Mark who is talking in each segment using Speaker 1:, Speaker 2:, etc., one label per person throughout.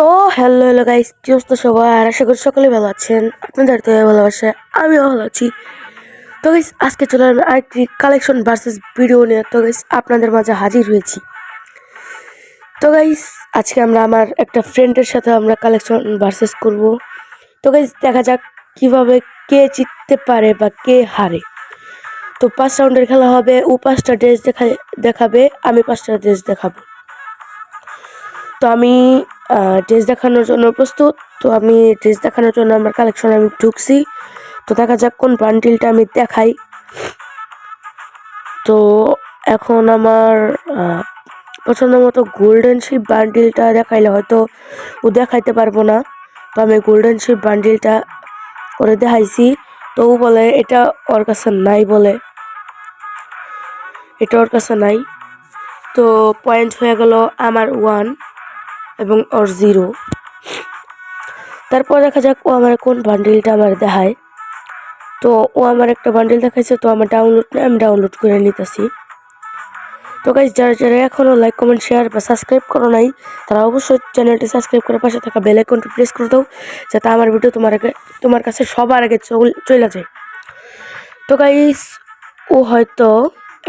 Speaker 1: তো hello guys, কি অবস্থা সবার? আশা করি সকলে ভালো আছেন। আপনাদের তো ভালোবাসা, আমিও ভালো আছি। তো গাইস, আজকে চলে আসলাম আরেকটি কালেকশন ভার্সেস ভিডিও নিয়ে। তো গাইস, আপনাদের মাঝে হাজির হয়েছি। তো গাইস, আজকে আমার একটা ফ্রেন্ডের সাথে আমরা কালেকশন ভার্সেস করব। তো গাইস, দেখা যাক কিভাবে কে জিততে পারে বা কে হারে। তো 5 রাউন্ডের খেলা হবে। ও 5টা ড্রেস দেখাবে, আমি 5টা ড্রেস দেখাবো। তো আমি ড্রেস দেখানোর জন্য প্রস্তুত। তো আমি ড্রেস দেখানোর জন্য আমার কালেকশনে আমি ঢুকছি। তো দেখা যাক কোন বান্ডিলটা আমি দেখাই। তো এখন আমার পছন্দ মতো গোল্ডেন শিপ বান্ডিলটা দেখাইলে হয়তো ও দেখাইতে পারবো না। তো আমি গোল্ডেন শিপ বান্ডিলটা করে দেখাইছি। তো ও বলে এটা ওর কাছে নাই, বলে এটা ওর কাছে নাই। তো পয়েন্ট হয়ে গেল আমার 1 এবং ওর 0। তারপর দেখা যাক ও আমার কোন বান্ডিলটা আমার দেখায়। তো ও আমার একটা বান্ডিল দেখাইছে, তো আমার আমি ডাউনলোড করে নিতেছি। তো গাইস, যারা এখনো লাইক কমেন্ট শেয়ার বা সাবস্ক্রাইব করো নাই, তারা অবশ্যই চ্যানেলটি সাবস্ক্রাইব করে পাশে থাকা বেল আইকনটি প্রেস করে দাও, যাতে আমার ভিডিও তোমার কাছে সবার আগে চলে যায়। তো গাইস, ও হয়তো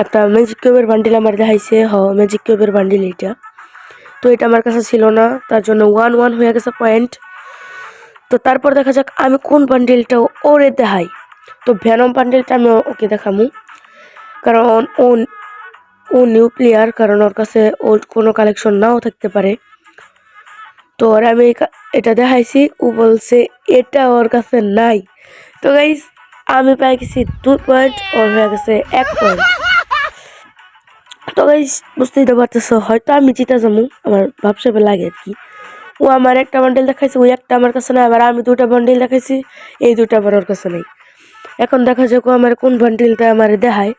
Speaker 1: একটা ম্যাজিক কিউবের বান্ডিল আমার দেখাইছে। ম্যাজিক কিউবের বান্ডিল এটা। তো এটা আমার কাছে ছিল না, তার জন্য 1-1 হয়ে গেছে পয়েন্ট। তো তারপর দেখা যাক আমি কোন বান্ডিলটা ওরে দেখাই। তো ভ্যানম বান্ডিলটা আমি ওকে দেখামু, কারণ ও নিউ প্লেয়ার, কারণ ওর কাছে ওল্ড কোনো কালেকশন নাও থাকতে পারে। তো ওর আমি এটা দেখাইছি, ও বলছে এটা ওর কাছে নাই। তো গাইস, আমি পাই গেছি 2 পয়েন্ট, ওর হয়ে গেছে 1 পয়েন্ট। তো গাইস, বুঝতেই তো পারতেছো হয়তো আমি জিতে যাবো, আমার ভাবসাবে লাগে আর কি। ও আমার একটা বান্ডিল দেখাইছে, ওই একটা আমার কাছে নাই। আবার আমি 2টা বান্ডিল দেখাইছি, এই 2টা আবার ওর কাছে নেই। এখন দেখা যাক আমার কোন বান্ডিলটা আমার দেখায়।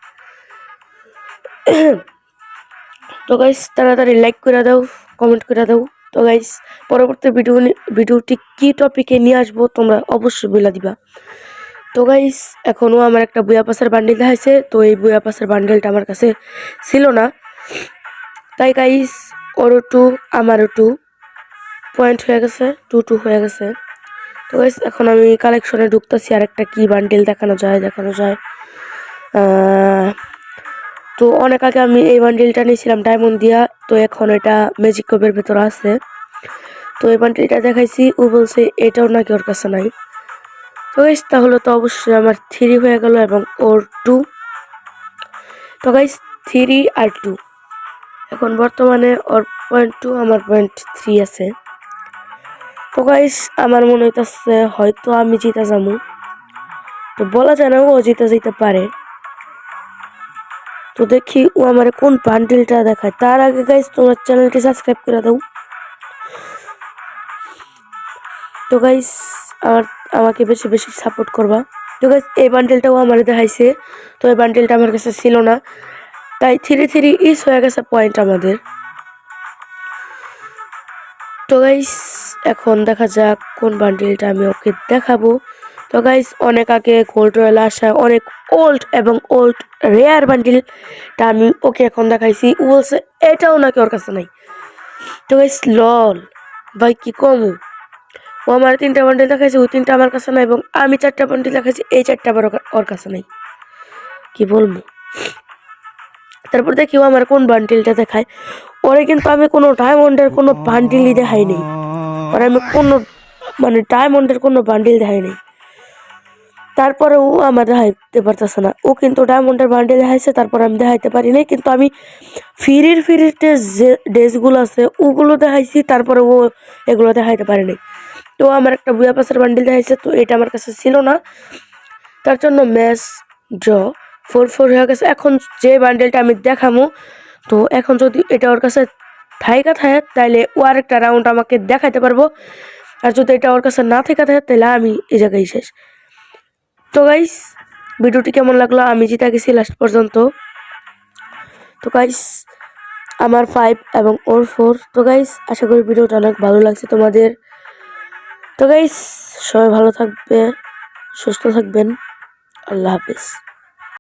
Speaker 1: তো গাইস, তাড়াতাড়ি লাইক করে দাও, কমেন্ট করে দাও। তো গাইস, পরবর্তী ভিডিওটি কি টপিকে নিয়ে আসবো তোমরা অবশ্যই বলে দিবা। তো গাইস, এখনও আমার একটা বুয়া পাসের বান্ডিল দেখাইছে। তো এই বুয়া পাসের বান্ডিলটা আমার কাছে ছিল না, তাই গাইস ওরও 2 আমারও 2 পয়েন্ট হয়ে গেছে, 2-2 হয়ে গেছে। তো গাইস, এখন আমি কালেকশনে ঢুকতেছি আর একটা কি বান্ডিল দেখানো যায়। তো অনেক আগে আমি এই বান্ডিলটা নিয়েছিলাম ডায়মন্ড দিয়া। তো এখন এটা ম্যাজিক কিউবের ভেতরে আছে। তো এই বান্ডিলটা দেখাইছি, ও বলছে এটাও নাকি ওর কাছে নাই। তো গাইস, তাহলে তো অবশ্যই আমার 3 হয়ে গেল এবং ওর 2। তো গাইস, 3 আর 2, এখন বর্তমানে ওর পয়েন্ট 2 আমার পয়েন্ট 3 আছে। তো গাইস, আমার মনে হইতেছে হয়তো আমি জিতে যাবো। তো বলা যায় না, ও জিতে যেতে পারে। তো দেখি ও আমার কোন বান্ডিলটা দেখায়। তার আগে গাইস, তোমার চ্যানেলটি সাবস্ক্রাইব করে দাও। তো গাইস, আমাকে বেশি বেশি সাপোর্ট করবা। তো গাইস, এই বান্ডিলটাও আমার দেখাইছে। তো এই বান্ডিলটা আমার কাছে ছিল না, তাই 3-3 ইস হয়ে গেছে পয়েন্ট আমাদের। তো গাইস, এখন দেখা যাক কোন বান্ডিলটা আমি ওকে দেখাবো। তো গাইস, অনেক আগে গোল্ড রয়্যাল আসা অনেক ওল্ড রেয়ার বান্ডিলটা আমি ওকে এখন দেখাইছি। ও বলছে এটাও নাকি ওর কাছে নাই। তো গাইস, লল ভাই কি কমু, ও আমার 3টা বান্ডিল দেখাইছে, ওই 3টা আমার কাছে নাই, এবং আমি 4টা বান্ডিল দেখাইছি, এই 4টা আবার ওর কাছে নাই। কি বলবো। তারপর দেখি ও আমার কোন বান্ডিলটা দেখায়। ওরে কিন্তু আমি কোনো ডায়মন্ডের কোনো বান্ডিলই দেখাই নেই। ওরে আমি কোনো ডায়মন্ডের কোনো বান্ডিল দেখাই নেই। তারপরে ও আমার দেখাইতে পারতেছে না। ও কিন্তু ডায়মন্ডের বান্ডিল দেখাইছে, তারপর আমি দেখাইতে পারি নাই। কিন্তু আমি ফ্রির যে ড্রেসগুলো আছে ওগুলো দেখাইছি, তারপরে ও এগুলো দেখাইতে পারি নাই। তো আমার একটা বুয়া পাসের বান্ডিল দেখাইছে, তো এটা আমার কাছে ছিল না, তার জন্য ম্যাচ ড্র 4-4 হয়ে গেছে। এখন যে বান্ডেলটা আমি দেখামু, তো এখন যদি এটা ওর কাছে থাকে তাইলে ও আরেকটা রাউন্ড আমাকে দেখাইতে পারবো, আর যদি এটা ওর কাছে না থাকে তাহলে আমি এই জায়গায় শেষ। তো গাইস, ভিডিওটি কেমন লাগলো? আমি জিতে গেছি লাস্ট পর্যন্ত। তো গাইস, আমার 5 এবং ওর 4। তো গাইস, আশা করি ভিডিওটা অনেক ভালো লাগছে তোমাদের। তো গাইস, সবাই ভালো থাকবে, সুস্থ থাকবেন। আল্লাহ হাফেজ।